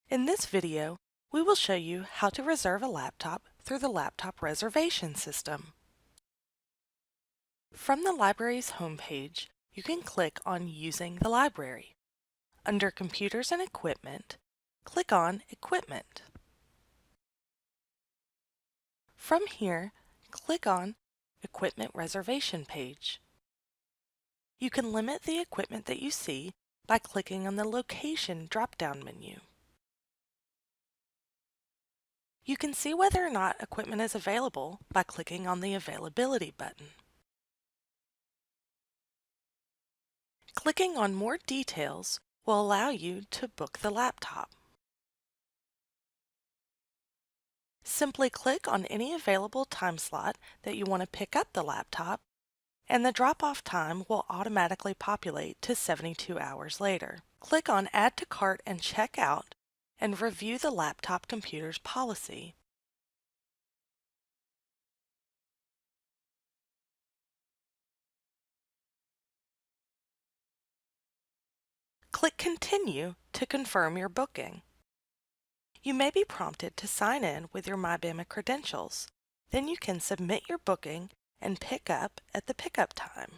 In this video, we will show you how to reserve a laptop through the laptop reservation system. From the library's homepage, you can click on Using the Library. Under Computers and Equipment, click on Equipment. From here, click on Equipment Reservation page. You can limit the equipment that you see by clicking on the Location drop-down menu. You can see whether or not equipment is available by clicking on the Availability button. Clicking on More Details will allow you to book the laptop. Simply click on any available time slot that you want to pick up the laptop, and the drop-off time will automatically populate to 72 hours later. Click on Add to Cart and Check Out, and review the laptop computer's policy. Click Continue to confirm your booking. You may be prompted to sign in with your MyBama credentials. Then you can submit your booking and pick up at the pickup time.